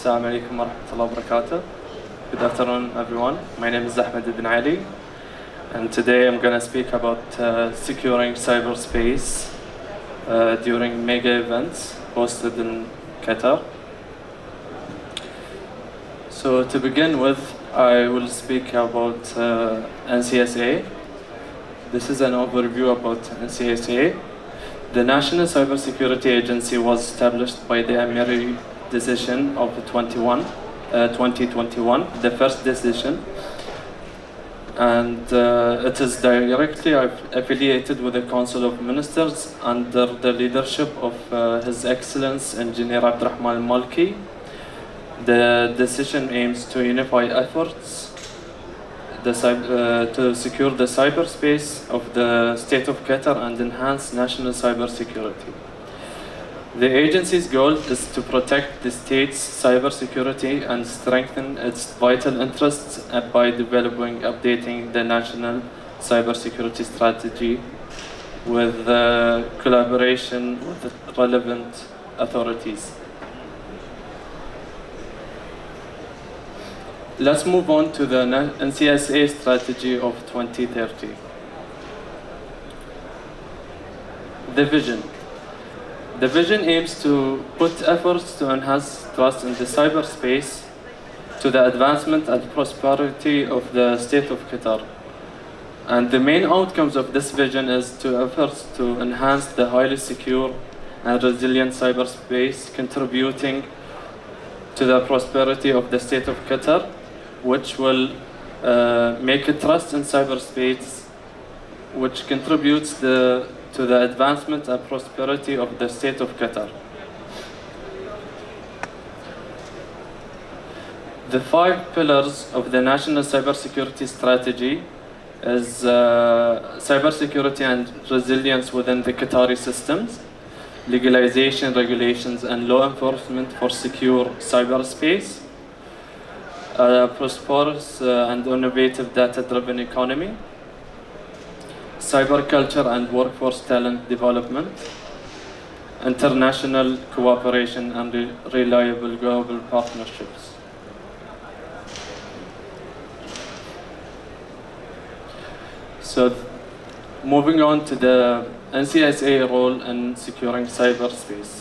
Assalamu alaikum wa rahmatullahi wa barakatuh. Good afternoon, everyone. My name is Ahmed Ibn Ali, and today I'm going to speak about securing cyberspace during mega events hosted in Qatar. So to begin with, I will speak about NCSA. This is an overview about NCSA. The National Cybersecurity Agency was established by the Emiri decision of 2021, the first decision, and it is directly affiliated with the Council of Ministers under the leadership of His Excellency Engineer Abdurrahman Malki. The decision aims to unify efforts to secure the cyberspace of the state of Qatar and enhance national cybersecurity. The agency's goal is to protect the state's cybersecurity and strengthen its vital interests by developing, updating the national cybersecurity strategy with collaboration with relevant authorities. Let's move on to the NCSA strategy of 2030. The vision. The vision aims to put efforts to enhance trust in the cyberspace to the advancement and prosperity of the state of Qatar. And the main outcomes of this vision is to efforts to enhance the highly secure and resilient cyberspace, contributing to the prosperity of the state of Qatar, which will make a trust in cyberspace, which contributes to the advancement and prosperity of the state of Qatar. The 5 pillars of the national cybersecurity strategy is cybersecurity and resilience within the Qatari systems, legalization, regulations, and law enforcement for secure cyberspace, prosperous and innovative data-driven economy, cyber culture and workforce talent development, international cooperation and reliable global partnerships. So, moving on to the NCSA role in securing cyberspace.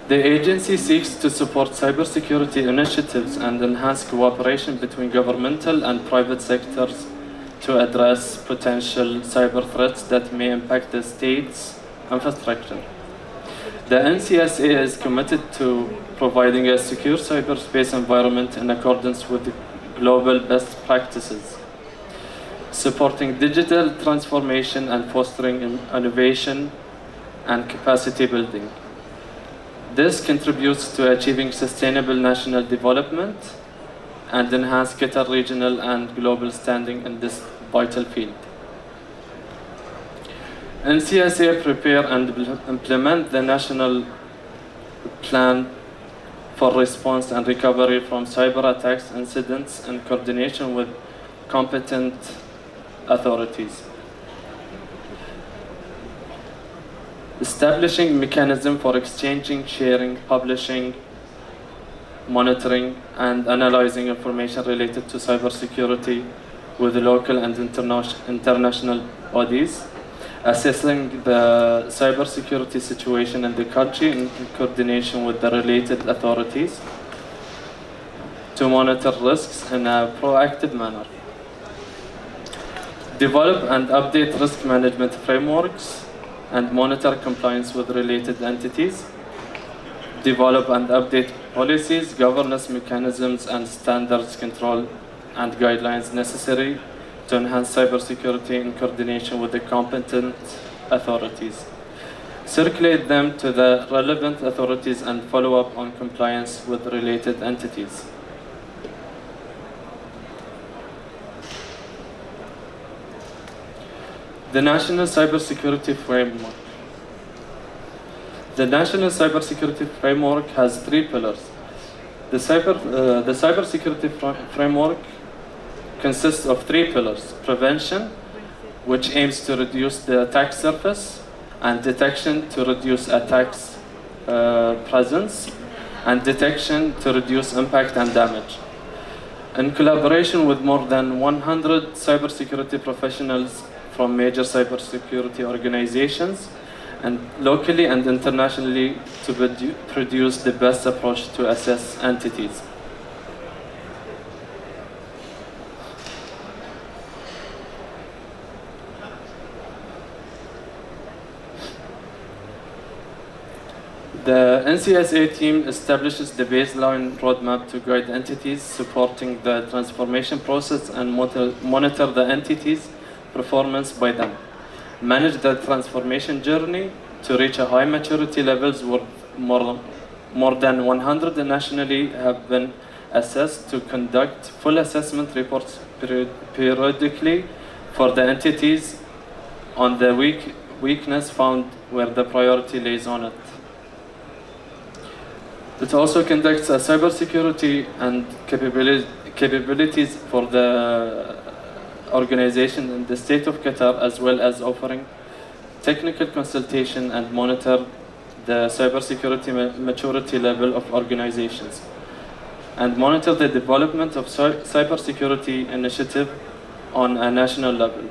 The agency seeks to support cybersecurity initiatives and enhance cooperation between governmental and private sectors to address potential cyber threats that may impact the state's infrastructure. The NCSA is committed to providing a secure cyberspace environment in accordance with global best practices, supporting digital transformation and fostering innovation and capacity building. This contributes to achieving sustainable national development and enhance Qatar regional and global standing in this vital field. NCSA prepare and implement the national plan for response and recovery from cyber attacks incidents in coordination with competent authorities. Establishing mechanism for exchanging, sharing, publishing, monitoring, and analyzing information related to cybersecurity with local and international bodies, assessing the cybersecurity situation in the country in coordination with the related authorities to monitor risks in a proactive manner. Develop and update risk management frameworks and monitor compliance with related entities. Develop and update policies, governance mechanisms, and standards, control, and guidelines necessary to enhance cybersecurity in coordination with the competent authorities. Circulate them to the relevant authorities and follow up on compliance with related entities. The National Cybersecurity Framework. The National Cybersecurity Framework has 3 pillars. The cybersecurity framework consists of 3 pillars: prevention, which aims to reduce the attack surface, and detection to reduce attacks presence and detection to reduce impact and damage. In collaboration with more than 100 cybersecurity professionals from major cybersecurity organizations, and locally and internationally, to produce the best approach to assess entities. The NCSA team establishes the baseline roadmap to guide entities supporting the transformation process and monitor the entities' performance by them. Manage the transformation journey to reach a high maturity levels where more than 100 nationally have been assessed to conduct full assessment reports periodically for the entities on the weakness found where the priority lays on it. It also conducts a cybersecurity and capabilities for the organization in the state of Qatar, as well as offering technical consultation and monitor the cybersecurity maturity level of organizations, and monitor the development of cybersecurity initiative on a national level.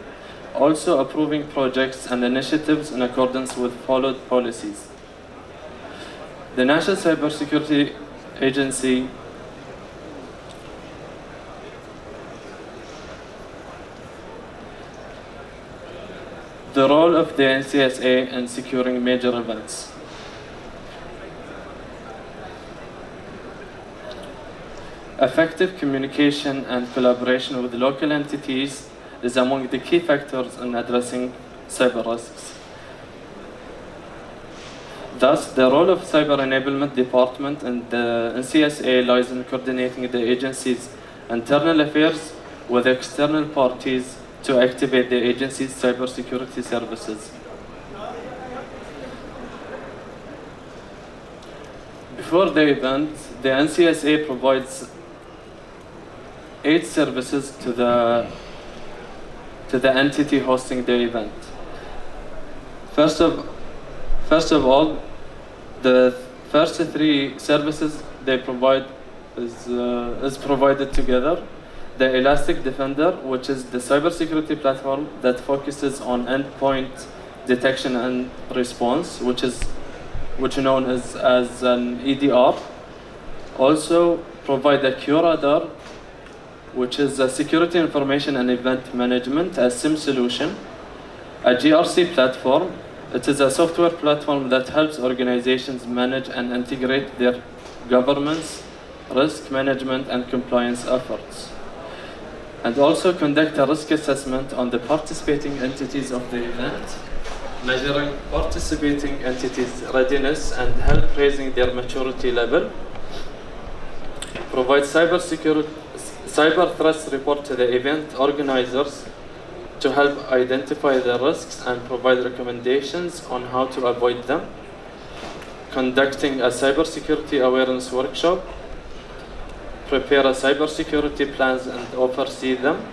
Also approving projects and initiatives in accordance with followed policies. The National Cybersecurity Agency the role of the NCSA in securing major events. Effective communication and collaboration with local entities is among the key factors in addressing cyber risks. Thus, the role of Cyber Enablement Department and the NCSA lies in coordinating the agency's internal affairs with external parties to activate the agency's cybersecurity services. Before the event, the NCSA provides 8 services to the entity hosting the event. First of all, the first 3 services they provide is provided together. The Elastic Defender, which is the cybersecurity platform that focuses on endpoint detection and response, which is known as an EDR. Also provide a QRadar, which is a security information and event management, a SIM solution. A GRC platform. It is a software platform that helps organizations manage and integrate their governance, risk management, and compliance efforts. And also conduct a risk assessment on the participating entities of the event, measuring participating entities' readiness and help raising their maturity level. Provide cyber threats report to the event organizers to help identify the risks and provide recommendations on how to avoid them. Conducting a cybersecurity awareness workshop. Prepare a cybersecurity plans and oversee them.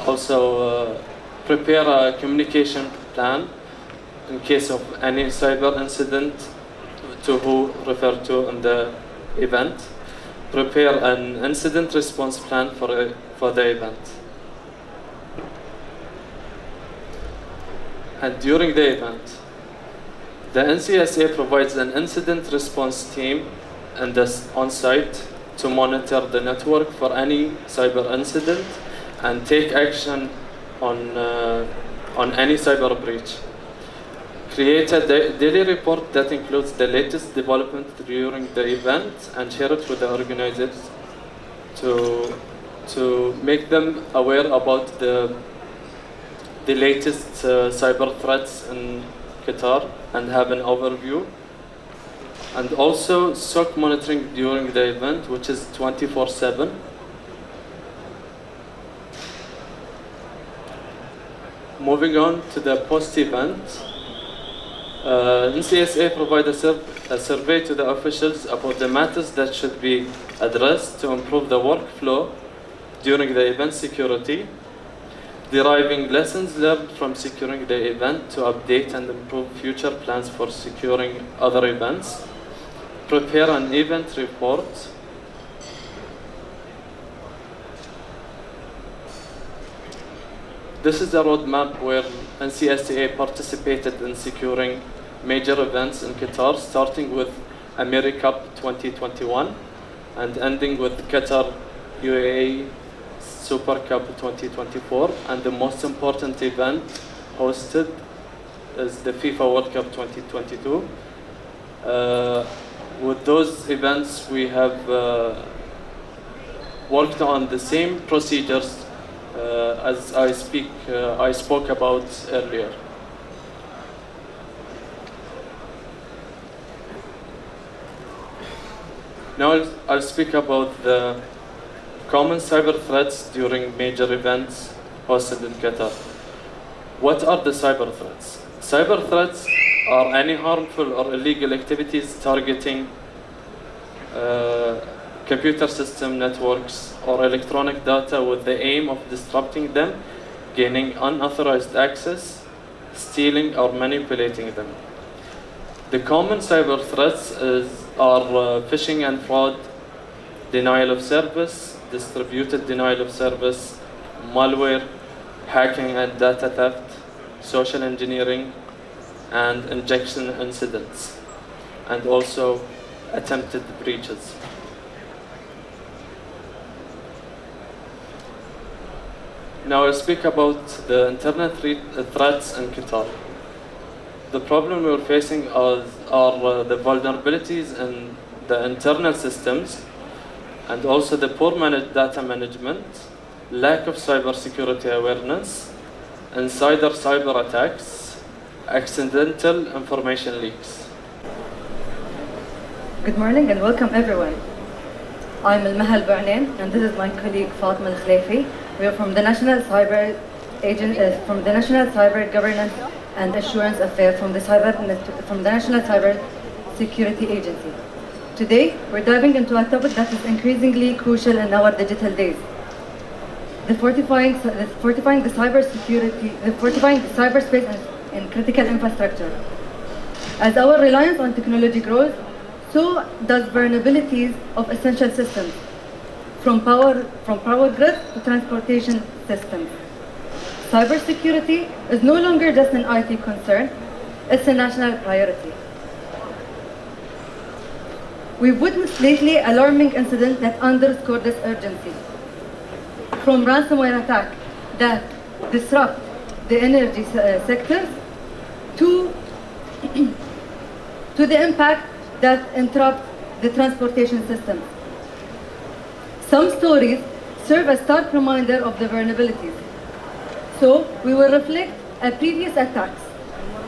Also prepare a communication plan in case of any cyber incident to who referred to in the event. Prepare an incident response plan for the event. And during the event, the NCSA provides an incident response team on site to monitor the network for any cyber incident and take action on any cyber breach. Create a daily report that includes the latest development during the event and share it with the organizers to make them aware about the latest cyber threats in Qatar and have an overview. And also SOC monitoring during the event, which is 24/7. Moving on to the post-event, NCSA provides a survey to the officials about the matters that should be addressed to improve the workflow during the event security. deriving lessons learned from securing the event to update and improve future plans for securing other events, prepare an event report, this is a roadmap where NCSTA participated in securing major events in Qatar, starting with AmeriCup 2021 and ending with Qatar UAE Super Cup 2024, and the most important event hosted is the FIFA World Cup 2022. With those events, we have worked on the same procedures as I spoke about earlier. Now I'll speak about the common cyber threats during major events hosted in Qatar. What are the cyber threats? Cyber threats are any harmful or illegal activities targeting computer system networks or electronic data with the aim of disrupting them, gaining unauthorized access, stealing or manipulating them. The common cyber threats are phishing and fraud, denial of service, distributed denial of service, malware, hacking and data theft, social engineering, and injection incidents, and also attempted breaches. Now I'll speak about the internet threats in Qatar. The problem we're facing are the vulnerabilities in the internal systems, and also the poor data management, lack of cybersecurity awareness, insider cyber attacks, accidental information leaks. Good morning and welcome everyone. I'm Al-Mahal Ba'nain and this is my colleague Fatma Al-Khlayfi. We are from the National Cyber Governance and Assurance Affairs from the National Cyber Security Agency. Today, we're diving into a topic that is increasingly crucial in our digital days. Fortifying the cyberspace and critical infrastructure. As our reliance on technology grows, so does vulnerabilities of essential systems, from power grids to transportation systems. Cybersecurity is no longer just an IT concern, it's a national priority. We've witnessed lately alarming incidents that underscore this urgency. From ransomware attacks that disrupt the energy sectors to the impact that interrupt the transportation system. Some stories serve as stark reminder of the vulnerabilities. So we will reflect on previous attacks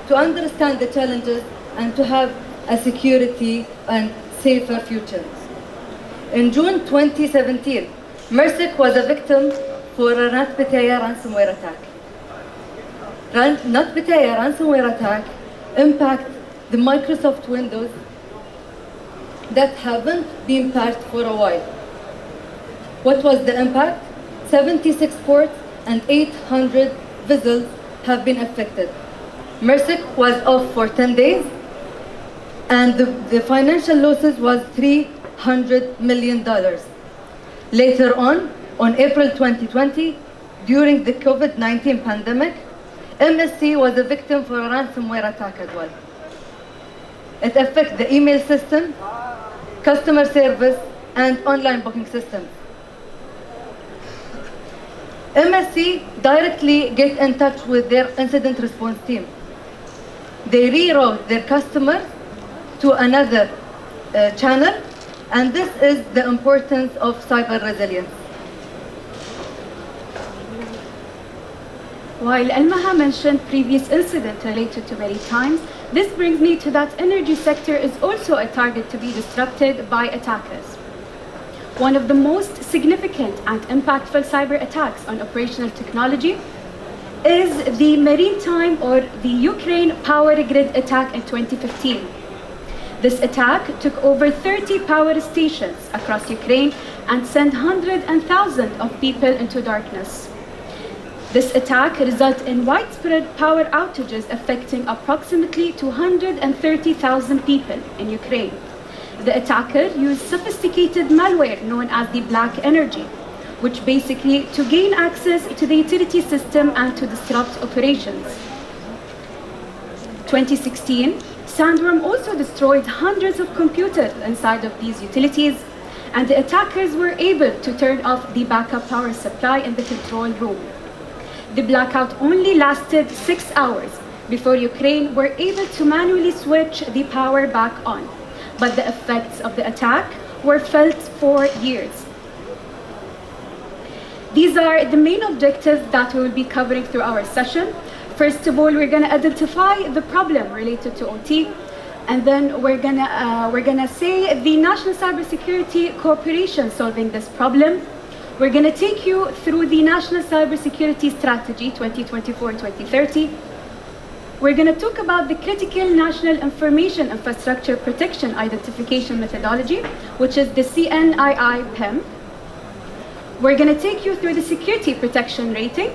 to understand the challenges and to have a security and safer future. In June 2017, Mersic was a victim for a NotPetya ransomware attack. NotPetya ransomware attack impacted the Microsoft Windows that haven't been patched for a while. What was the impact? 76 ports and 800 vessels have been affected. Mersic was off for 10 days and the financial losses was $300 million. Later on April 2020, during the COVID-19 pandemic, MSC was a victim for a ransomware attack as well. It affected the email system, customer service, and online booking systems. MSC directly get in touch with their incident response team. They reroute their customers to another channel, and this is the importance of cyber resilience. While Al-Maha mentioned previous incidents related to maritime, this brings me to that energy sector is also a target to be disrupted by attackers. One of the most significant and impactful cyber attacks on operational technology is the maritime or the Ukraine power grid attack in 2015. This attack took over 30 power stations across Ukraine and sent hundreds and thousands of people into darkness. This attack resulted in widespread power outages affecting approximately 230,000 people in Ukraine. The attacker used sophisticated malware known as the black energy, which basically to gain access to the utility system and to disrupt operations. 2016, Sandworm also destroyed hundreds of computers inside of these utilities, and the attackers were able to turn off the backup power supply in the control room. The blackout only lasted 6 hours before Ukraine were able to manually switch the power back on, but the effects of the attack were felt for years. These are the main objectives that we will be covering through our session. First of all, we're going to identify the problem related to OT, and then we're gonna say the National Cybersecurity Cooperation solving this problem. We're going to take you through the National Cybersecurity Strategy 2024-2030. We're going to talk about the Critical National Information Infrastructure Protection Identification Methodology, which is the CNII-PIM. We're going to take you through the Security Protection Rating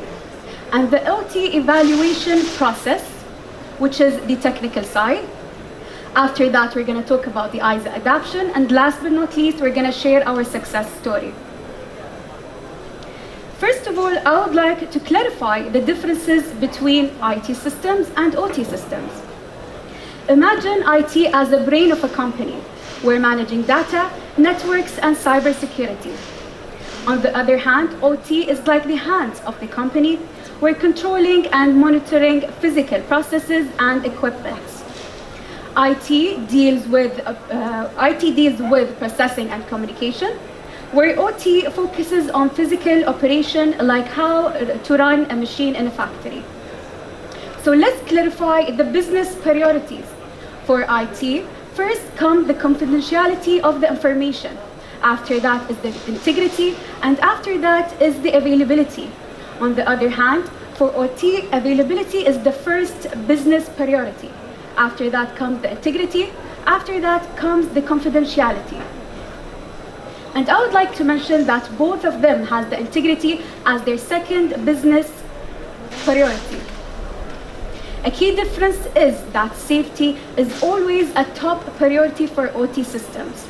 and the OT evaluation process, which is the technical side. After that, we're going to talk about the ISA adoption, and last but not least, we're going to share our success story. First of all, I would like to clarify the differences between IT systems and OT systems. Imagine IT as the brain of a company. We're managing data, networks, and cybersecurity. On the other hand, OT is like the hands of the company. We're controlling and monitoring physical processes and equipment. IT deals with processing and communication, where OT focuses on physical operation, like how to run a machine in a factory. So let's clarify the business priorities. For IT, first comes the confidentiality of the information. After that is the integrity, and after that is the availability. On the other hand, for OT, availability is the first business priority. After that comes the integrity. After that comes the confidentiality. And I would like to mention that both of them has the integrity as their second business priority. A key difference is that safety is always a top priority for OT systems.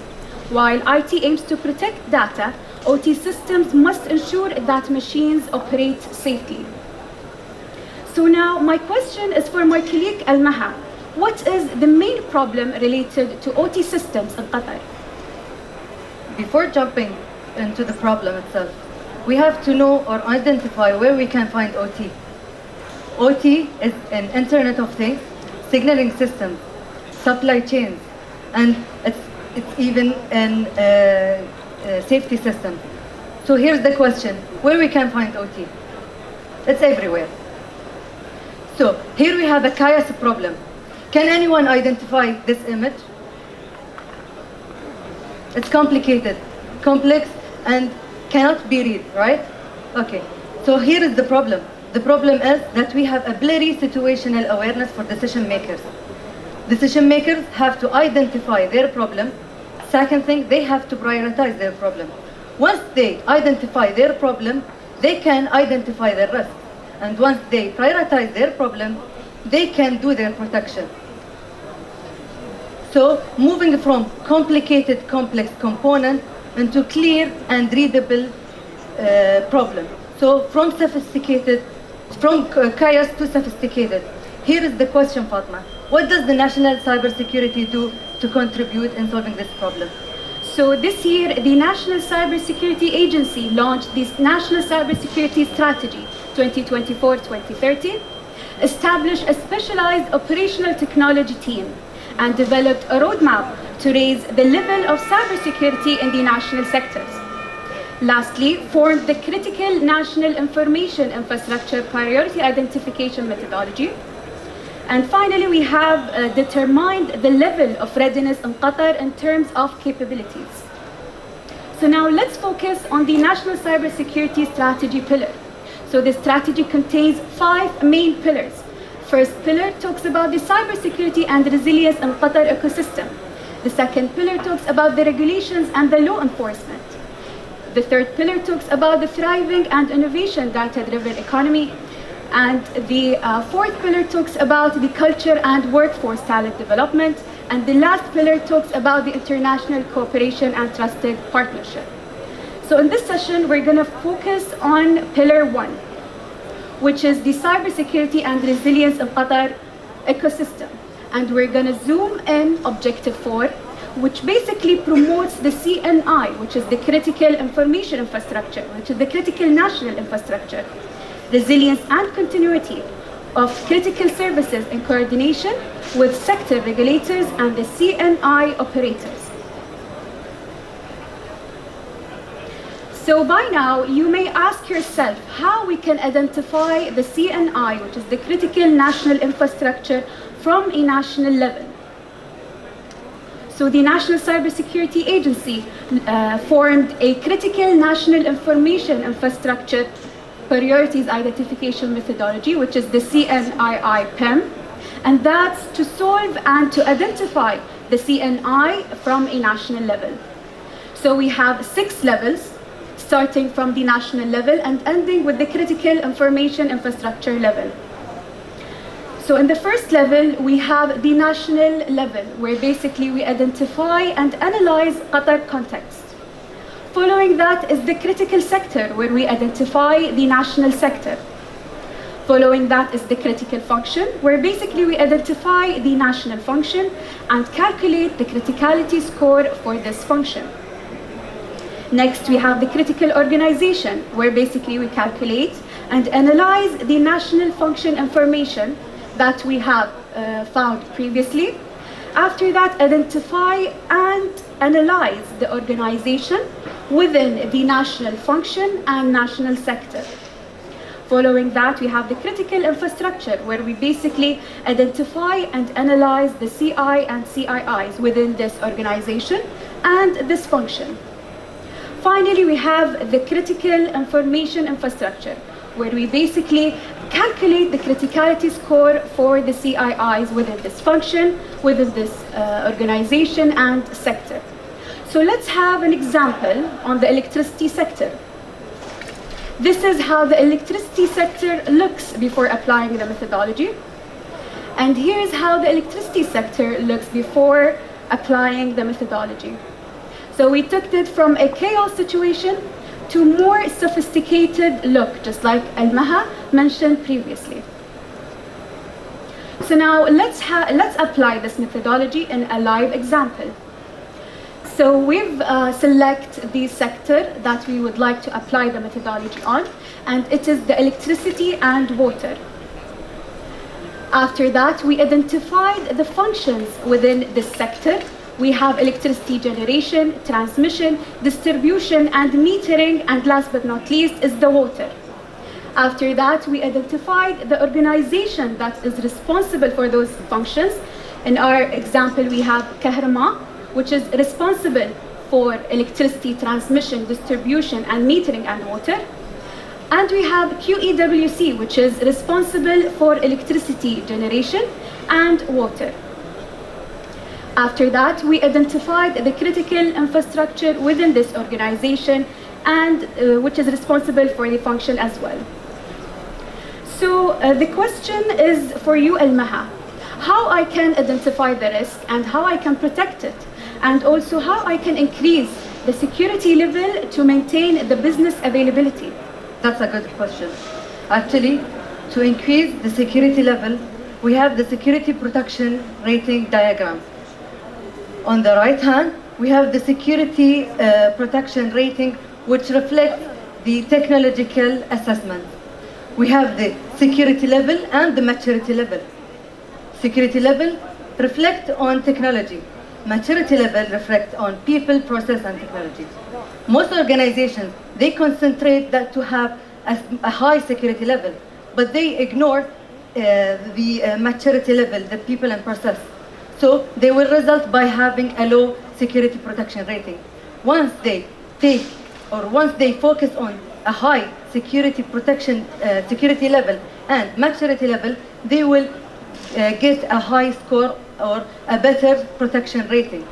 While IT aims to protect data, OT systems must ensure that machines operate safely. So now my question is for my colleague Al-Maha. What is the main problem related to OT systems in Qatar? Before jumping into the problem itself, we have to know or identify where we can find OT. OT is an Internet of Things, signaling systems, supply chains, and it's even an safety system. So here's the question, where we can find OT? It's everywhere. So here we have a chaos problem. Can anyone identify this image? It's complicated, complex, and cannot be read, right? Okay, so here is the problem. The problem is that we have a blurry situational awareness for decision makers. Decision makers have to identify their problem. Second thing, they have to prioritize their problem. Once they identify their problem, they can identify their risk. And once they prioritize their problem, they can do their protection. So moving from complicated, complex component into clear and readable problem. So from chaos to sophisticated. Here is the question, Fatma. What does the National Cybersecurity do to contribute in solving this problem? So this year, the National Cybersecurity Agency launched this National Cybersecurity Strategy 2024-2030, established a specialized operational technology team, and developed a roadmap to raise the level of cybersecurity in the national sectors. Lastly, formed the Critical National Information Infrastructure Priority Identification Methodology. And finally, we have determined the level of readiness in Qatar in terms of capabilities. So now let's focus on the National Cybersecurity Strategy pillar. So the strategy contains 5 main pillars. First pillar talks about the cybersecurity and resilience in Qatar ecosystem. The second pillar talks about the regulations and the law enforcement. The third pillar talks about the thriving and innovation data-driven economy. And the fourth pillar talks about the culture and workforce talent development. And the last pillar talks about the international cooperation and trusted partnership. So in this session, we're going to focus on pillar 1, which is the cybersecurity and resilience of Qatar ecosystem. And we're going to zoom in objective 4, which basically promotes the CNI, which is the critical information infrastructure, which is the critical national infrastructure, resilience and continuity of critical services in coordination with sector regulators and the CNI operators. So by now, you may ask yourself how we can identify the CNI, which is the critical national infrastructure, from a national level. So the National Cybersecurity Agency formed a critical national information infrastructure priorities identification methodology, which is the CNII PIM, and that's to solve and to identify the CNI from a national level. So we have 6 levels, starting from the national level and ending with the critical information infrastructure level. So in the first level, we have the national level, where basically we identify and analyze Qatar context. Following that is the critical sector, where we identify the national sector. Following that is the critical function, where basically we identify the national function and calculate the criticality score for this function. Next, we have the critical organization, where basically we calculate and analyze the national function information that we have found previously. After that, identify and analyze the organization within the national function and national sector. Following that, we have the critical infrastructure, where we basically identify and analyze the CI and CIIs within this organization and this function. Finally, we have the critical information infrastructure, where we basically calculate the criticality score for the CIIs within this function, within this organization and sector. So let's have an example on the electricity sector. This is how the electricity sector looks before applying the methodology. And here's how the electricity sector looks before applying the methodology. So we took it from a chaos situation to more sophisticated look, just like Al-Maha mentioned previously. So now let's apply this methodology in a live example. So we've select the sector that we would like to apply the methodology on, and it is the electricity and water. After that, we identified the functions within this sector. We have electricity generation, transmission, distribution, and metering, and last but not least is the water. After that, we identified the organization that is responsible for those functions. In our example, we have Kahrama, which is responsible for electricity transmission, distribution, and metering and water. And we have QEWC, which is responsible for electricity generation and water. After that, we identified the critical infrastructure within this organization, and which is responsible for the function as well. So the question is for you, Al-Maha, how I can identify the risk and how I can protect it, and also how I can increase the security level to maintain the business availability. That's a good question. Actually, to increase the security level, we have the security protection rating diagram. On the right hand, we have the security protection rating, which reflects the technological assessment. We have the security level and the maturity level. Security level reflect on technology. Maturity level reflect on people, process, and technology. Most organizations, they concentrate that to have a high security level, but they ignore the maturity level, the people and process. So they will result by having a low security protection rating. Once they focus on a high security protection security level and maturity level, they will get a high score or a better protection rating.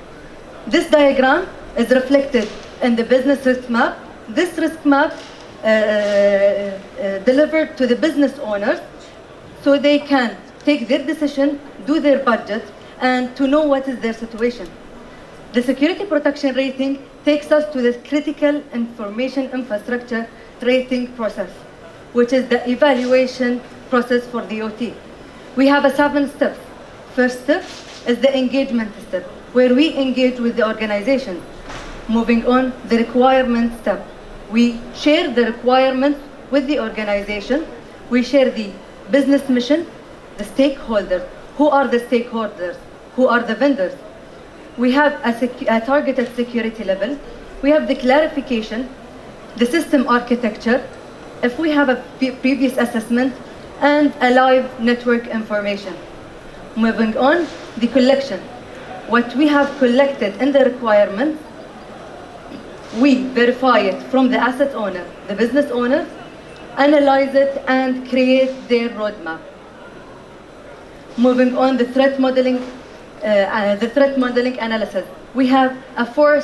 This diagram is reflected in the business risk map, this risk map delivered to the business owners so they can take their decision, do their budget, and to know what is their situation. The security protection rating takes us to the critical information infrastructure rating process, which is the evaluation process for the OT. We have 7 steps. First step is the engagement step, where we engage with the organization. Moving on, the requirement step. We share the requirements with the organization. We share the business mission, the stakeholders. Who are the stakeholders? Who are the vendors? We have a targeted security level. We have the clarification, the system architecture, if we have a previous assessment, and a live network information. Moving on, the collection. What we have collected in the requirements, we verify it from the asset owner, the business owner, analyze it, and create their roadmap. Moving on, the threat modeling analysis. We have four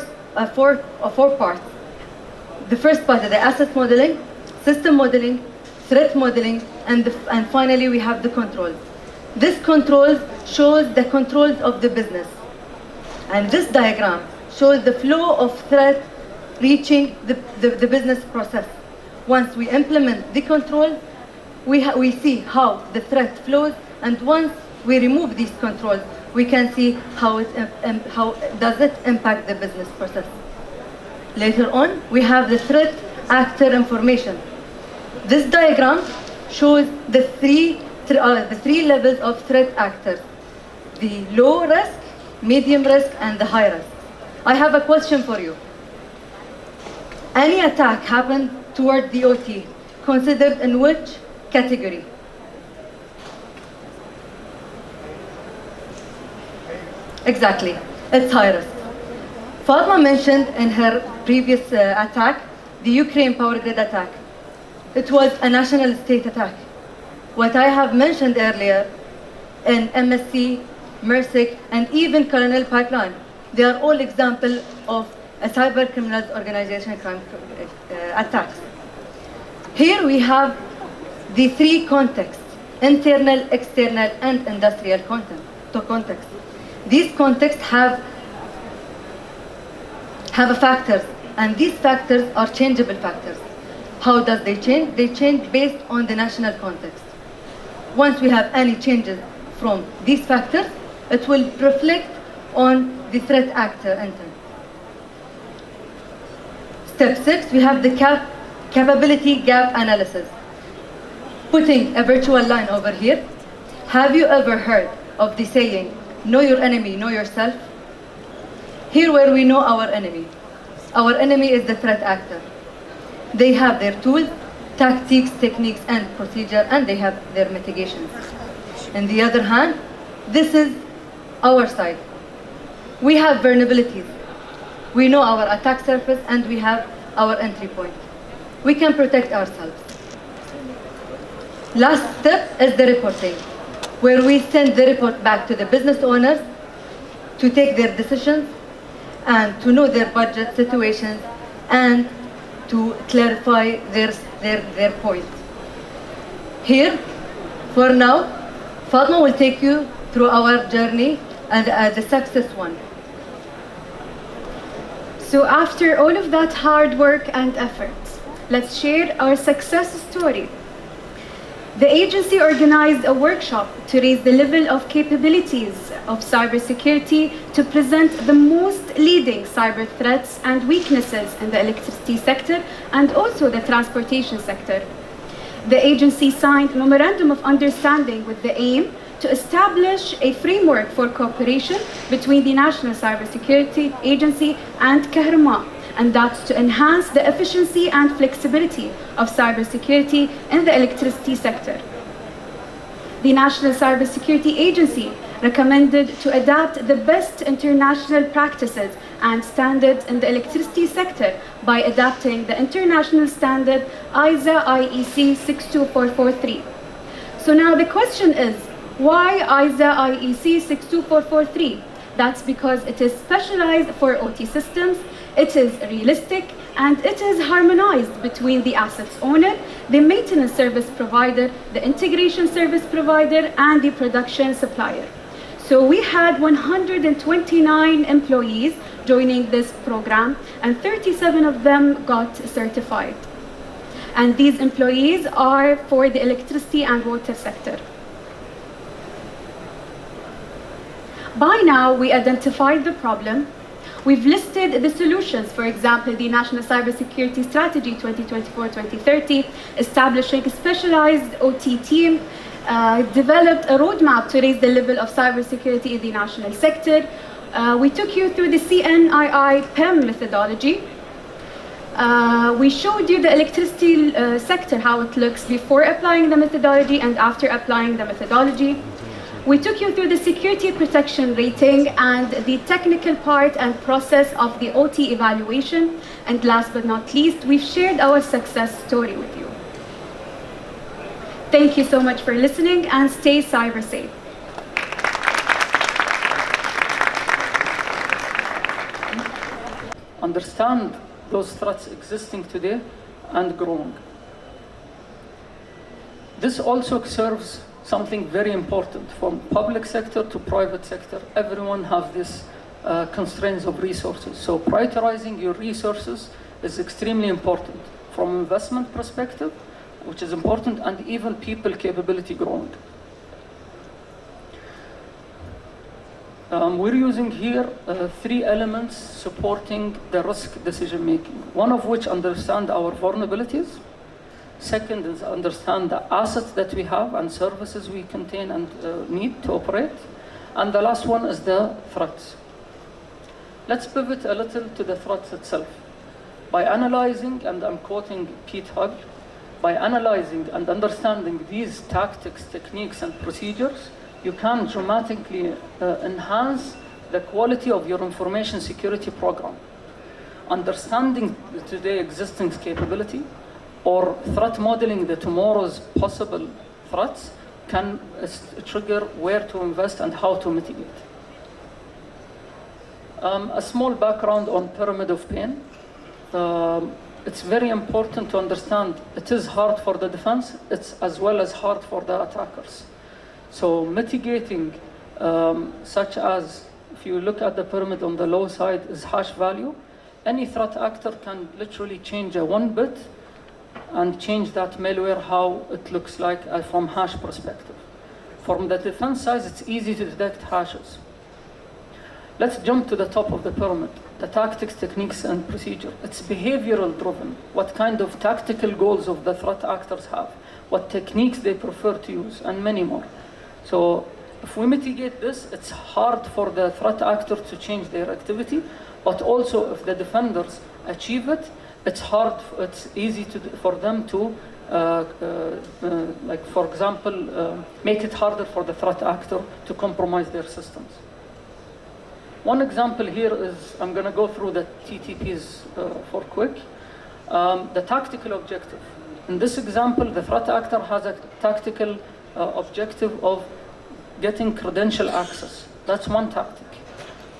parts. The first part is the asset modeling, system modeling, threat modeling, and finally we have the controls. This controls shows the controls of the business. And this diagram shows the flow of threat reaching the business process. Once we implement the control, we see how the threat flows, and once we remove these controls, we can see how does it impact the business process. Later on, we have the threat actor information. This diagram shows the three levels of threat actors: the low risk, medium risk, and the high risk. I have a question for you. Any attack happened toward the OT, considered in which category? Exactly, it's high risk. Fatma mentioned in her previous attack the Ukraine power grid attack. It was a national state attack. What I have mentioned earlier in MSC, MRSIC, and even Colonel Pipeline, they are all examples of a cyber criminals organization crime attacks. Here we have the 3 contexts: internal, external, and industrial context. These contexts have factors, and these factors are changeable factors. How does they change? They change based on the national context. Once we have any changes from these factors, it will reflect on the threat actor intent. Step 6, we have the capability gap analysis. Putting a virtual line over here, have you ever heard of the saying, know your enemy, know yourself? Here where we know our enemy. Our enemy is the threat actor. They have their tools, tactics, techniques, and procedure, and they have their mitigations. On the other hand, this is our side. We have vulnerabilities. We know our attack surface, and we have our entry point. We can protect ourselves. Last step is the reporting, where we send the report back to the business owners to take their decisions and to know their budget situations and to clarify their point. Here, for now, Fatma will take you through our journey and the success one. So after all of that hard work and effort, let's share our success story. The agency organized a workshop to raise the level of capabilities of cybersecurity to present the most leading cyber threats and weaknesses in the electricity sector and also the transportation sector. The agency signed a memorandum of understanding with the aim to establish a framework for cooperation between the National Cybersecurity Agency and Kahrma, and that's to enhance the efficiency and flexibility of cybersecurity in the electricity sector. The National Cybersecurity Agency recommended to adapt the best international practices and standards in the electricity sector by adapting the international standard ISA IEC 62443. So now the question is, why ISA IEC 62443? That's because it is specialized for OT systems, it is realistic, and it is harmonized between the assets owner, the maintenance service provider, the integration service provider, and the production supplier. So we had 129 employees joining this program, and 37 of them got certified. And these employees are for the electricity and water sector. By now, we identified the problem. We've listed the solutions, for example, the National Cybersecurity Strategy 2024-2030, establishing a specialized OT team, developed a roadmap to raise the level of cybersecurity in the national sector. We took you through the CNII PEM methodology. We showed you the electricity sector, how it looks before applying the methodology and after applying the methodology. We took you through the security protection rating and the technical part and process of the OT evaluation. And last but not least, we've shared our success story with you. Thank you so much for listening, and stay cyber safe. Understand those threats existing today and growing. This also serves something very important from public sector to private sector. Everyone have this constraints of resources. So prioritizing your resources is extremely important from investment perspective, which is important, and even people capability growing. We're using here 3 elements supporting the risk decision making. One of which understand our vulnerabilities. Second is understand the assets that we have and services we contain and need to operate. And the last one is the threats. Let's pivot a little to the threats itself. By analyzing, and I'm quoting Pete Hugg, by analyzing and understanding these tactics, techniques, and procedures, you can dramatically enhance the quality of your information security program. Understanding the today existing capability or threat modeling the tomorrow's possible threats can trigger where to invest and how to mitigate. A small background on pyramid of pain. It's very important to understand it is hard for the defense, it's as well as hard for the attackers. So mitigating, such as if you look at the pyramid on the low side is hash value, any threat actor can literally change a 1 bit and change that malware how it looks like from hash perspective. From the defense side, it's easy to detect hashes. Let's jump to the top of the pyramid, the tactics, techniques, and procedure. It's behavioral driven. What kind of tactical goals of the threat actors have, what techniques they prefer to use, and many more. So if we mitigate this, it's hard for the threat actor to change their activity, but also if the defenders achieve it, it's easy for them to, like for example, make it harder for the threat actor to compromise their systems. One example here is, I'm going to go through the TTPs for quick. The tactical objective. In this example, the threat actor has a tactical objective of getting credential access. That's one tactic.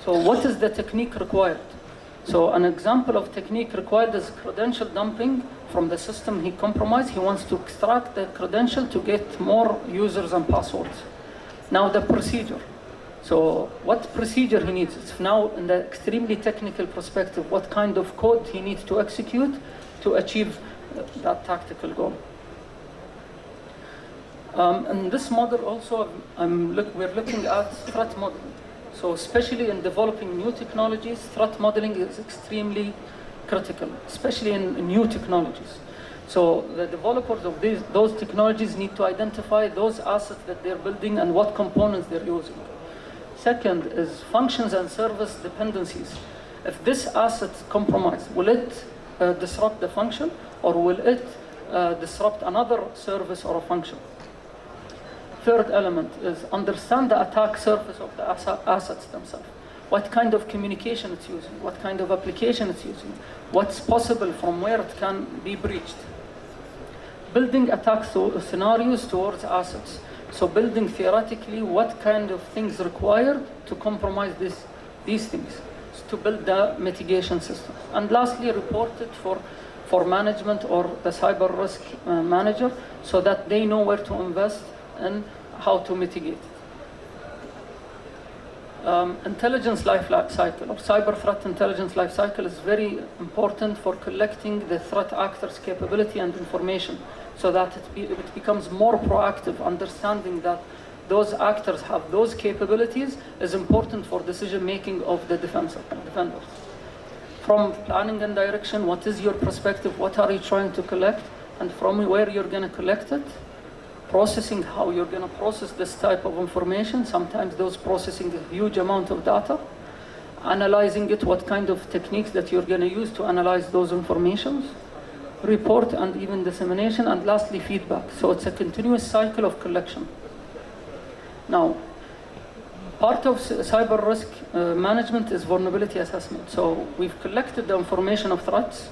So what is the technique required? So an example of technique required is credential dumping from the system he compromised. He wants to extract the credential to get more users and passwords. Now the procedure. So what procedure he needs? It's now in the extremely technical perspective, what kind of code he needs to execute to achieve that tactical goal. In this model also, we're looking at threat modeling. So especially in developing new technologies, threat modeling is extremely critical, especially in new technologies. So the developers of those technologies need to identify those assets that they're building and what components they're using. Second is functions and service dependencies. If this asset compromised, will it disrupt the function, or will it disrupt another service or a function? Third element is understand the attack surface of the assets themselves. What kind of communication it's using, what kind of application it's using, what's possible from where it can be breached. Building attack scenarios towards assets. So building theoretically what kind of things required to compromise these things, to build the mitigation system. And lastly, report it for management or the cyber risk manager, so that they know where to invest and how to mitigate it. Intelligence life cycle, or cyber threat intelligence life cycle, is very important for collecting the threat actors' capability and information, so that it becomes more proactive. Understanding that those actors have those capabilities is important for decision making of the defenders. From planning and direction, what is your perspective, what are you trying to collect, and from where you're going to collect it. Processing, how you're going to process this type of information. Sometimes those processing a huge amount of data. Analyzing it, what kind of techniques that you're going to use to analyze those informations. Report and even dissemination. And lastly, feedback. So it's a continuous cycle of collection. Now, part of cyber risk management is vulnerability assessment. So we've collected the information of threats.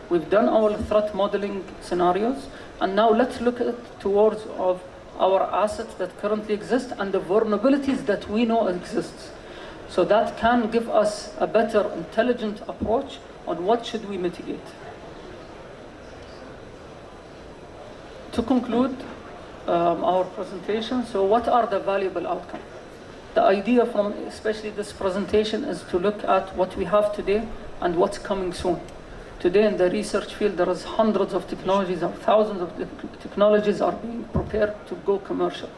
We've done our threat modeling scenarios. And now let's look towards of our assets that currently exist and the vulnerabilities that we know exist. So that can give us a better intelligent approach on what should we mitigate. To conclude our presentation, so what are the valuable outcomes? The idea from especially this presentation is to look at what we have today and what's coming soon. Today in the research field, there is hundreds of technologies or thousands of technologies are being prepared to go commercial.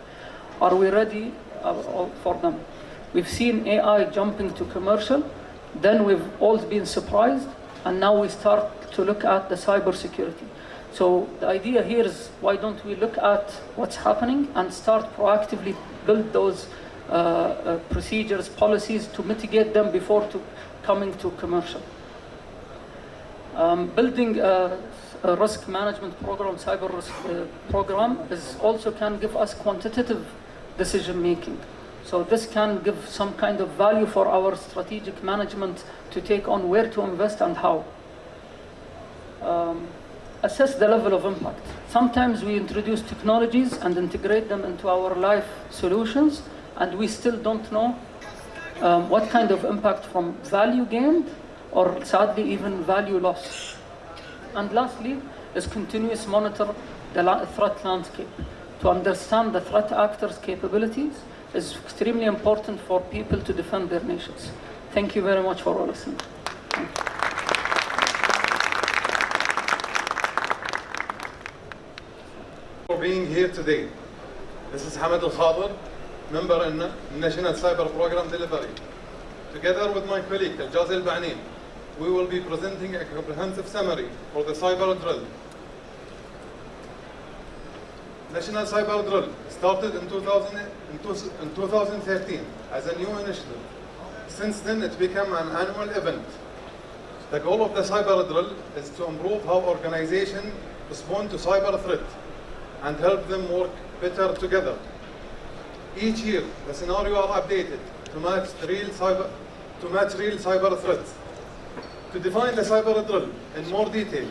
Are we ready for them? We've seen AI jumping to commercial, then we've all been surprised, and now we start to look at the cybersecurity. So the idea here is, why don't we look at what's happening and start proactively build those procedures, policies to mitigate them before coming to commercial. Building a risk management program, cyber risk program, is also can give us quantitative decision making. So this can give some kind of value for our strategic management to take on where to invest and how. Assess the level of impact. Sometimes we introduce technologies and integrate them into our life solutions, and we still don't know what kind of impact from value gained or sadly even value loss. And lastly is continuous monitor the threat landscape. To understand the threat actors' capabilities is extremely important for people to defend their nations. Thank you very much for listening. For being here today. This is Hamad Al-Khadir, member in National Cyber Program Delivery. Together with my colleague Al-Jazi Al-Ba'nin, we will be presenting a comprehensive summary for the cyber drill. National Cyber Drill started in 2013 as a new initiative. Since then, it became an annual event. The goal of the cyber drill is to improve how organizations respond to cyber threat and help them work better together. Each year, the scenarios are updated to match real cyber threats. To define the cyber drill in more detail,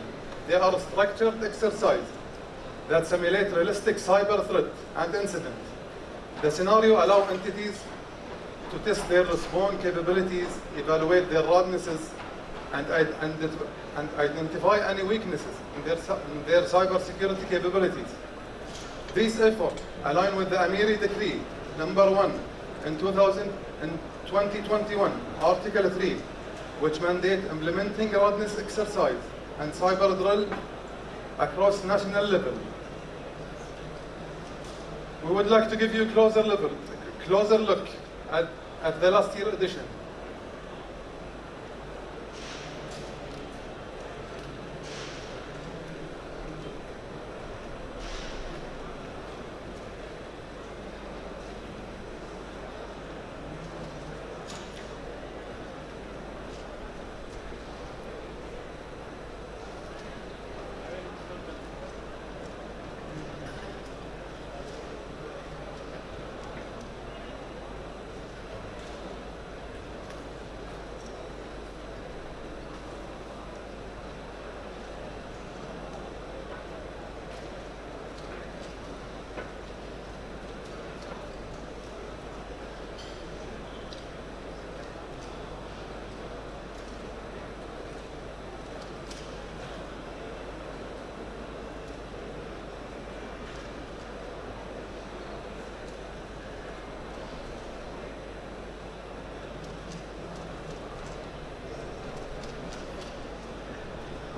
they are structured exercises that simulate realistic cyber threat and incident. The scenario allows entities to test their response capabilities, evaluate their readiness, and identify any weaknesses in their cybersecurity capabilities. These efforts align with the Amiri Decree number 1 in 2021, Article 3, which mandate implementing readiness exercise and cyber drill across national level. We would like to give you a closer look at the last year edition.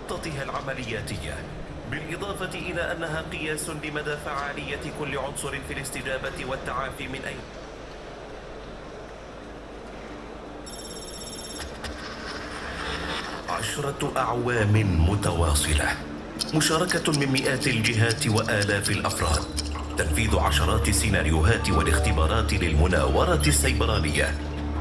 وخططها العملياتية، بالإضافة إلى أنها قياس لمدى فعالية كل عنصر في الاستجابة والتعافي من أي 10 أعوام متواصلة، مشاركة من مئات الجهات وآلاف الأفراد، تنفيذ عشرات السيناريوهات والاختبارات للمناورة السيبرانية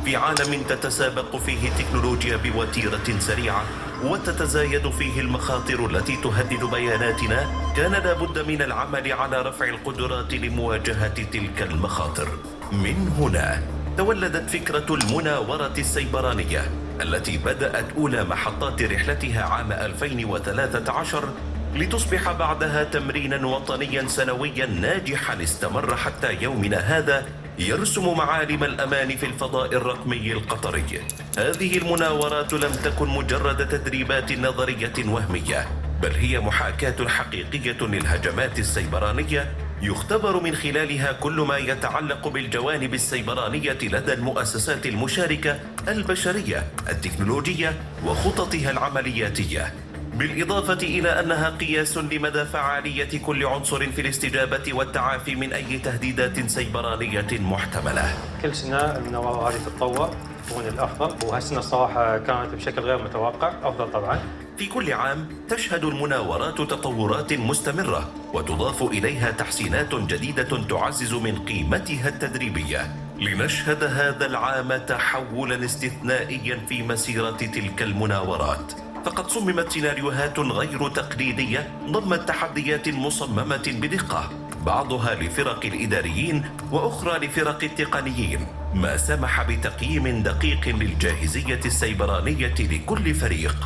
في عالم تتسابق فيه التكنولوجيا بوتيرة سريعة وتتزايد فيه المخاطر التي تهدد بياناتنا. كان لابد من العمل على رفع القدرات لمواجهة تلك المخاطر. من هنا تولدت فكرة المناورة السيبرانية التي بدأت أولى محطات رحلتها عام 2013 لتصبح بعدها تمرينا وطنيا سنويا ناجحا استمر حتى يومنا هذا، يرسم معالم الأمان في الفضاء الرقمي القطري. هذه المناورات لم تكن مجرد تدريبات نظرية وهمية، بل هي محاكاة حقيقية للهجمات السيبرانية يختبر من خلالها كل ما يتعلق بالجوانب السيبرانية لدى المؤسسات المشاركة البشرية التكنولوجية وخططها العملياتية، بالإضافة إلى أنها قياس لمدى فعالية كل عنصر في الاستجابة والتعافي من أي تهديدات سيبرانية محتملة. كل سنة المناورة هذه تتطور تكون الأفضل، وهالسنة الصراحة كانت بشكل غير متوقع أفضل طبعا. في كل عام تشهد المناورات تطورات مستمرة وتضاف إليها تحسينات جديدة تعزز من قيمتها التدريبية، لنشهد هذا العام تحولا استثنائيا في مسيرة تلك المناورات. فقد صممت سيناريوهات غير تقليدية ضمت تحديات مصممة بدقة، بعضها لفرق الإداريين وأخرى لفرق التقنيين، ما سمح بتقييم دقيق للجاهزية السيبرانية لكل فريق.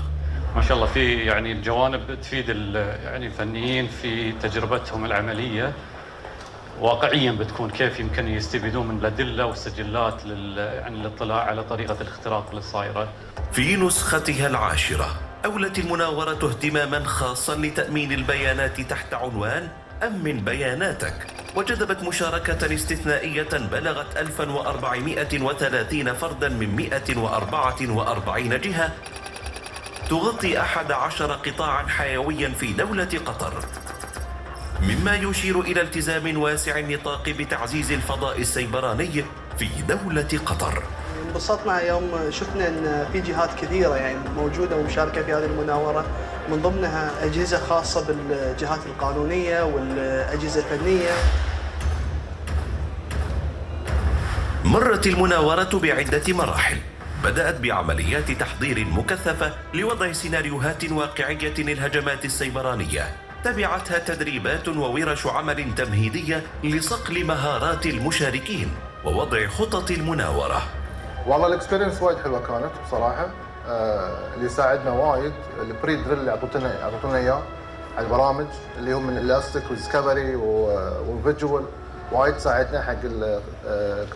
ما شاء الله في يعني الجوانب تفيد يعني الفنيين في تجربتهم العملية واقعيا، بتكون كيف يمكن يستفيدون من الأدلة والسجلات يعني للاطلاع على طريقة الاختراق اللي صايرة. في نسختها العاشرة أولت المناورة اهتماما خاصا لتأمين البيانات تحت عنوان أمن بياناتك، وجذبت مشاركة استثنائية بلغت 1430 فردا من 144 جهة تغطي 11 قطاعا حيويا في دولة قطر، مما يشير إلى التزام واسع النطاق بتعزيز الفضاء السيبراني في دولة قطر. انبسطنا يوم شفنا ان في جهات كثيره يعني موجوده ومشاركه في هذه المناوره، من ضمنها اجهزه خاصه بالجهات القانونيه والاجهزه الفنيه. مرت المناورة بعدة مراحل، بدأت بعمليات تحضير مكثفة لوضع سيناريوهات واقعية للهجمات السيبرانية، تبعتها تدريبات وورش عمل تمهيدية لصقل مهارات المشاركين ووضع خطط المناورة. والله الاكسبيرينس وايد حلوه كانت بصراحه، اللي ساعدنا وايد البري دريل اللي اعطونا اياه على البرامج اللي هم الاستيك والديسكفري والفيجوال، وايد ساعدنا حق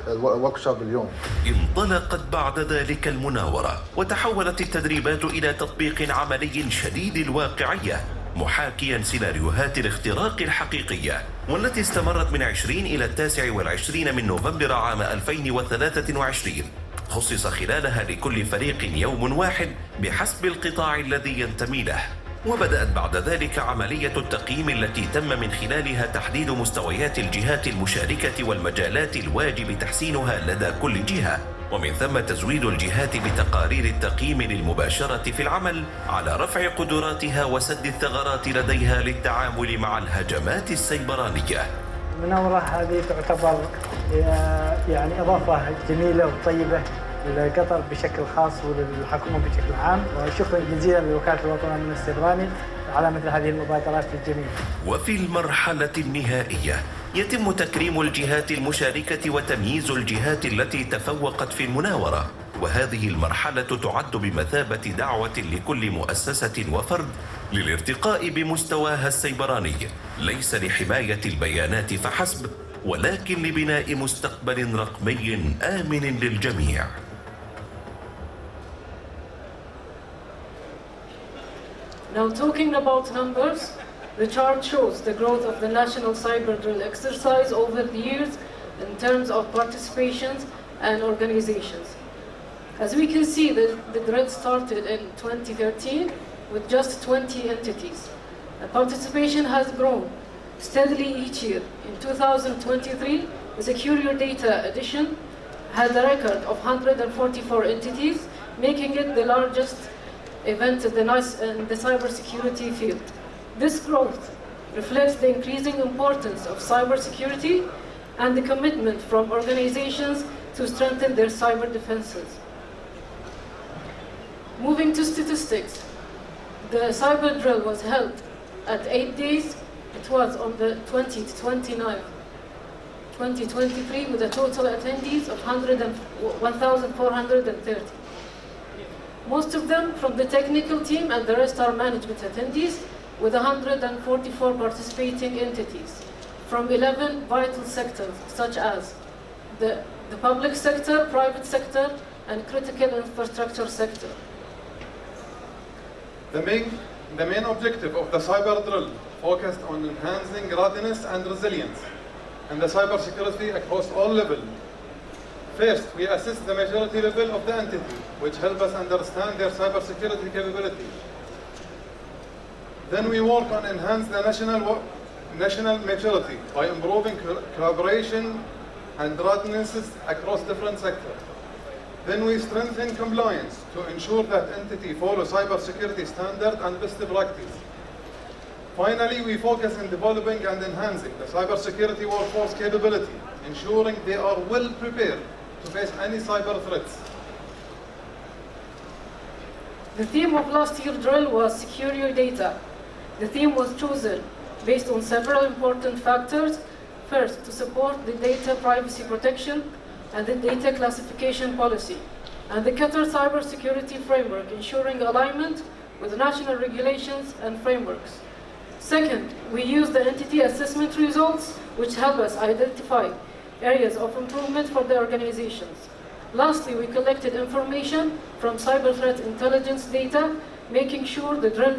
الورك شوب اليوم. انطلقت بعد ذلك المناورة وتحولت التدريبات إلى تطبيق عملي شديد الواقعية، محاكيا سيناريوهات الاختراق الحقيقية، والتي استمرت من 20 إلى 29 من نوفمبر عام 2023. خصص خلالها لكل فريق يوم واحد بحسب القطاع الذي ينتمي له، وبدأت بعد ذلك عملية التقييم التي تم من خلالها تحديد مستويات الجهات المشاركة والمجالات الواجب تحسينها لدى كل جهة، ومن ثم تزويد الجهات بتقارير التقييم للمباشرة في العمل على رفع قدراتها وسد الثغرات لديها للتعامل مع الهجمات السيبرانية. المناورة هذه تعتبر يعني إضافة جميلة وطيبة لقطر بشكل خاص وللحكومة بشكل عام، وشكرا جزيلا لوكالة الوطنية من السيبراني على مثل هذه المبادرات الجميلة. وفي المرحلة النهائية يتم تكريم الجهات المشاركة وتمييز الجهات التي تفوقت في المناورة، وهذه المرحلة تعد بمثابة دعوة لكل مؤسسة وفرد للارتقاء بمستواها السيبراني، ليس لحماية البيانات فحسب، ولكن لبناء مستقبل رقمي آمن للجميع. Now, talking about numbers, the chart shows the growth of the National Cyber Drill exercise over the years in terms of participations and organizations. As we can see, the drill started in 2013 with just 20 entities. And participation has grown steadily each year. In 2023, the Secure Your Data edition had a record of 144 entities, making it the largest event in the cybersecurity field. This growth reflects the increasing importance of cybersecurity and the commitment from organizations to strengthen their cyber defenses. Moving to statistics, the cyber drill was held at 8 days. It was on the 20th to 29th, 2023, with a total attendees of 1,430. Most of them from the technical team, and the rest are management attendees, with 144 participating entities from 11 vital sectors, such as the public sector, private sector, and critical infrastructure sector. The main objective of the cyber drill focused on enhancing readiness and resilience and the cybersecurity across all levels. First, we assess the maturity level of the entity, which helps us understand their cybersecurity capability. Then we work on enhance the national maturity by improving collaboration and readiness across different sectors. Then we strengthen compliance to ensure that entity follow cybersecurity standard and best practice. Finally, we focus on developing and enhancing the cybersecurity workforce capability, ensuring they are well prepared to face any cyber threats. The theme of last year's drill was Secure Your Data. The theme was chosen based on several important factors. First, to support the data privacy protection and the data classification policy, and the Qatar cybersecurity framework, ensuring alignment with national regulations and frameworks. Second, we use the entity assessment results, which help us identify areas of improvement for the organizations. Lastly, we collected information from cyber threat intelligence data, making sure the drill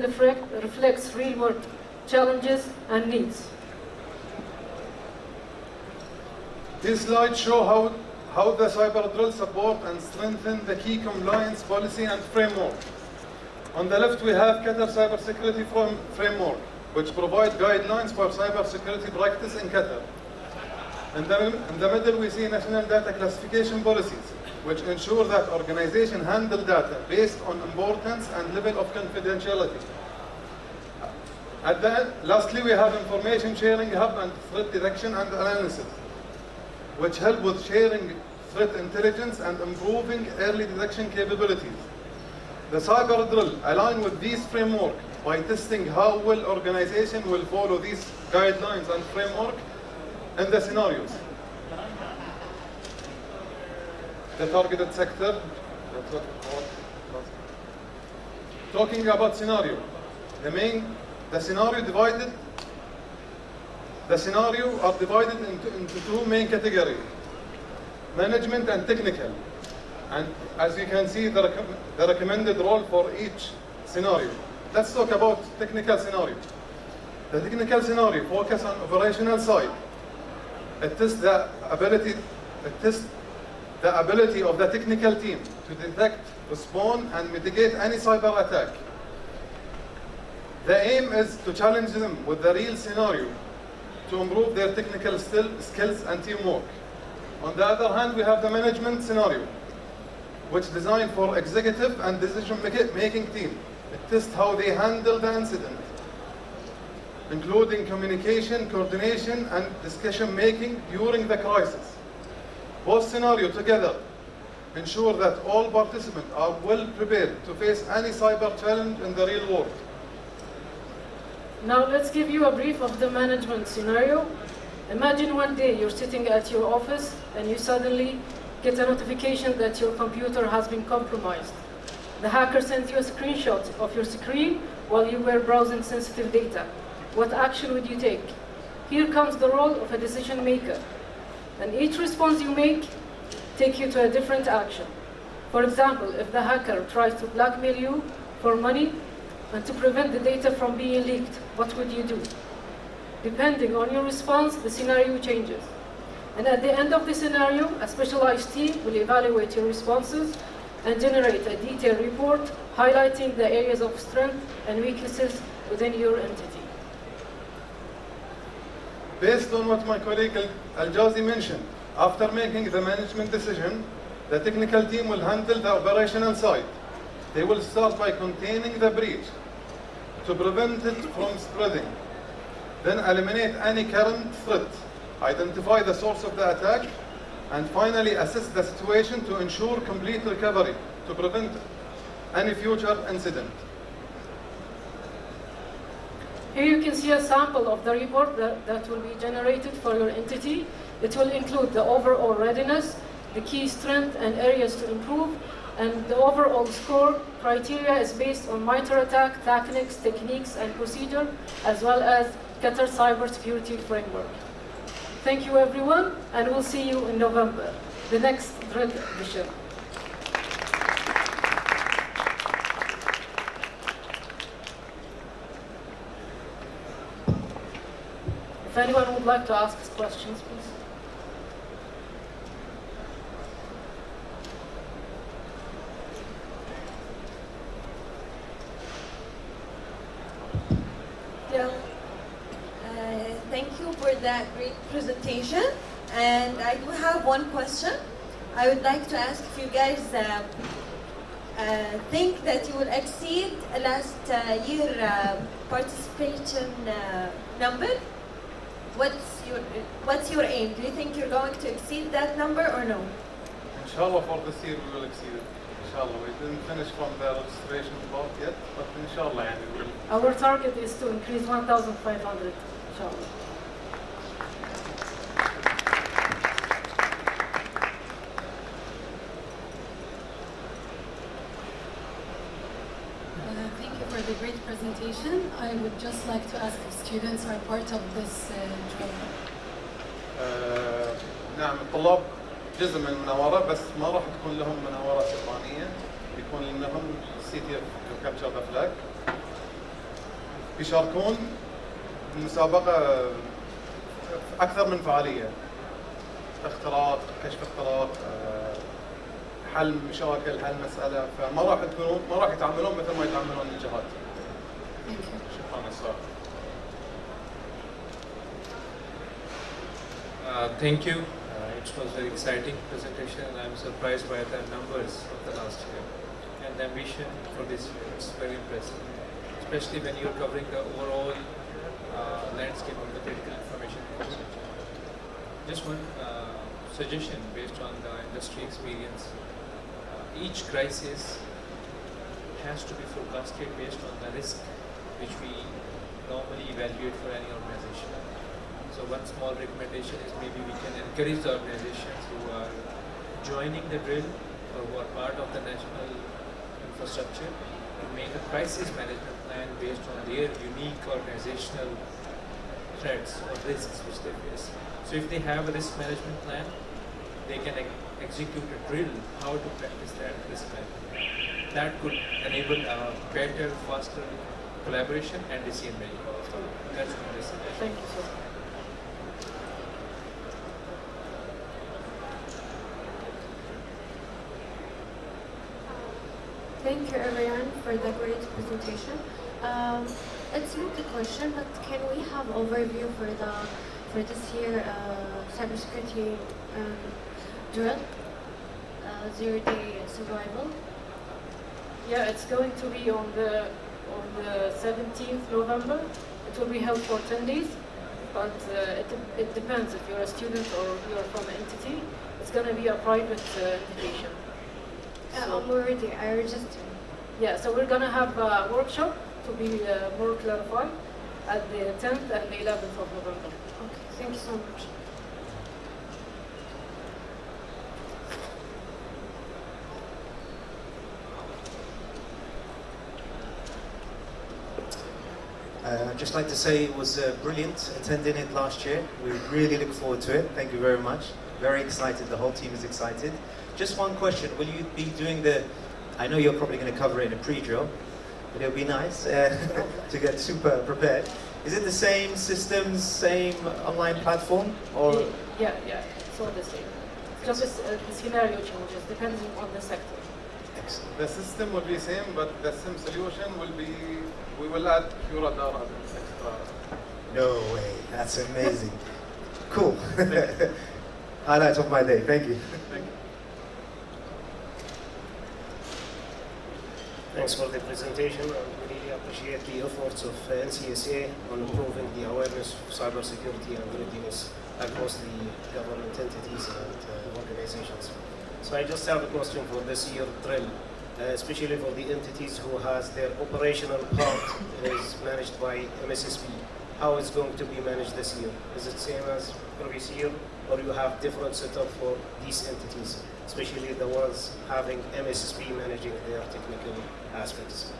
reflects real-world challenges and needs. These slides show how the cyber drill support and strengthen the key compliance policy and framework. On the left, we have Qatar cybersecurity framework, which provide guidelines for cybersecurity practice in Qatar. In the middle, we see national data classification policies, which ensure that organizations handle data based on importance and level of confidentiality. Lastly, we have information sharing hub and threat detection and analysis, which help with sharing threat intelligence and improving early detection capabilities. The cyber drill align with these framework by testing how well organization will follow these guidelines and framework in the scenarios. The targeted sector. Talking about scenario, the scenario are divided into two main categories: management and technical. And as you can see, the recommended role for each scenario. Let's talk about technical scenario. The technical scenario focus on operational side. It tests the ability of the technical team to detect, respond, and mitigate any cyber attack. The aim is to challenge them with the real scenario to improve their technical skills and teamwork. On the other hand, we have the management scenario, which is designed for executive and decision-making team. It tests how they handle the incident, including communication, coordination, and discussion-making during the crisis. Both scenarios together ensure that all participants are well prepared to face any cyber challenge in the real world. Now let's give you a brief of the management scenario. Imagine one day you're sitting at your office and you suddenly get a notification that your computer has been compromised. The hacker sends you a screenshot of your screen while you were browsing sensitive data. What action would you take? Here comes the role of a decision maker. And each response you make takes you to a different action. For example, if the hacker tries to blackmail you for money and to prevent the data from being leaked, what would you do? Depending on your response, the scenario changes. And at the end of the scenario, a specialized team will evaluate your responses and generate a detailed report highlighting the areas of strength and weaknesses within your entity. Based on what my colleague Al-Jazi mentioned, after making the management decision, the technical team will handle the operational side. They will start by containing the breach to prevent it from spreading. Then eliminate any current threat, identify the source of the attack, and finally assess the situation to ensure complete recovery to prevent any future incident. Here you can see a sample of the report that will be generated for your entity. It will include the overall readiness, the key strength and areas to improve, and the overall score criteria is based on MITRE ATT&CK, techniques and procedure, as well as Qatar cybersecurity framework. Thank you everyone, and we'll see you in November, the next drill edition. If anyone would like to ask questions, please. Thank you for that great presentation. And I do have one question. I would like to ask if you guys think that you will exceed last year participation number. What's your aim? Do you think you're going to exceed that number or no? Inshallah, for this year we will exceed it. Inshallah, we didn't finish from the registration part yet, but inshallah, we will. Our target is to increase 1,500, inshallah. Thank you for the great presentation. I would just like to ask if students are part of this drill. نعم الطلاب جزء من المناورة بس ما راح تكون لهم مناورة سيبرانية، بيكون لهم CTF Capture the Flag. بيشاركون المسابقة في أكثر من فعالية، اختراق، كشف اختراق، حل مشاكل، حل مسألة، فما راح يتعاملون مثل ما يتعاملون الجهات. شكرا أستاذ. Thank you. It was a very exciting presentation, and I'm surprised by the numbers of the last year and the ambition for this year. It's very impressive, especially when you're covering the overall landscape of the critical information infrastructure. Just one suggestion based on the industry experience. Each crisis has to be forecasted based on the risk which we normally evaluate for any organization. So one small recommendation is maybe we can encourage the organizations who are joining the drill or who are part of the national infrastructure to make a crisis management plan based on their unique organizational threats or risks which they face. So if they have a risk management plan, they can execute a drill how to practice that risk management. That could enable a better, faster collaboration and decision making. So that's what I say. Thank you, sir. Thank you everyone for the great presentation. It's not a question, but can we have overview for this year cybersecurity drill, 0-day survival? Yeah, it's going to be on the 17th November. It will be held for 10 days, but it depends if you're a student or you're from an entity. It's going to be a private invitation. I'm already, I registered. Yeah, so we're going to have a workshop to be more clarified at the 10th and the 11th of November. Okay, thank you so much. I'd just like to say it was brilliant attending it last year. We really look forward to it. Thank you very much. Very excited. The whole team is excited. Just one question. Will you be doing I know you're probably going to cover it in a pre-drill, but it would be nice to get super prepared. Is it the same systems, same online platform? Or? Yeah, it's all the same. Just the scenario changes depending on the sector. Thanks. The system will be same, but the SIM solution will be, we will add Curador as an extra. No way, that's amazing. Cool. Highlight of my day, thank you. Thanks for the presentation. I really appreciate the efforts of NCSA on improving the awareness of cybersecurity and readiness across the government entities and organizations. So I just have a question for this year drill, especially for the entities who has their operational part is managed by MSSP. How is going to be managed this year? Is it same as previous year, or you have different setup for these entities, especially the ones having MSSP managing their technical aspects?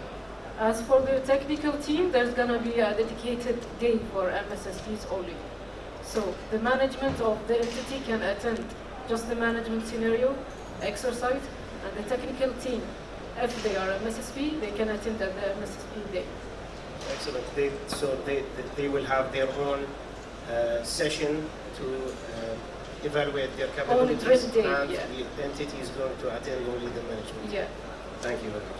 As for the technical team, there's going to be a dedicated day for MSSPs only. So the management of the entity can attend just the management scenario, exercise, and the technical team, if they are MSSP, they can attend at the MSSP day. Excellent. So they will have their own session to evaluate their capabilities, day, and yeah. the entity is going to attend only the management. Yeah. Thank you very much.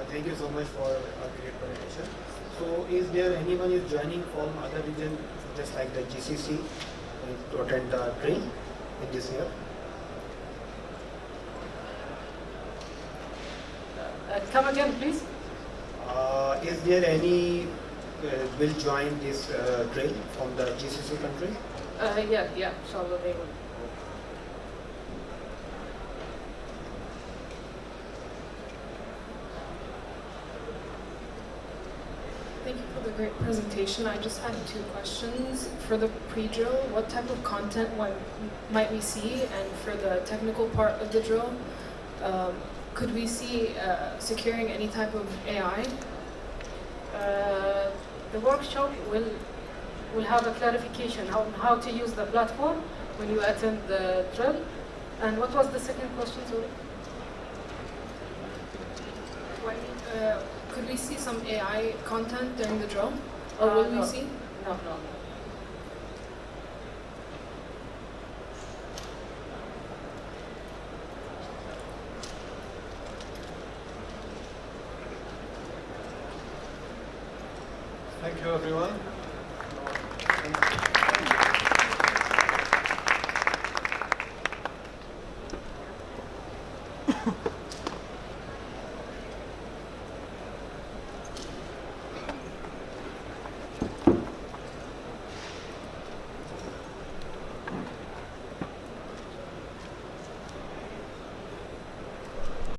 Thank you so much for a great presentation. So is there anyone is joining from other region, just like the GCC, to attend the drill in this year? Come again, please. Is there any will join this drill from the GCC country? Yeah, inshallah they will. Thank you for the great presentation. I just had 2 questions. For the pre-drill, what type of content might we see? And for the technical part of the drill, could we see securing any type of AI? The workshop will have a clarification on how to use the platform when you attend the drill. And what was the second question, sorry? Could we see some AI content during the drill? Or will No. we see? No. Thank you, everyone.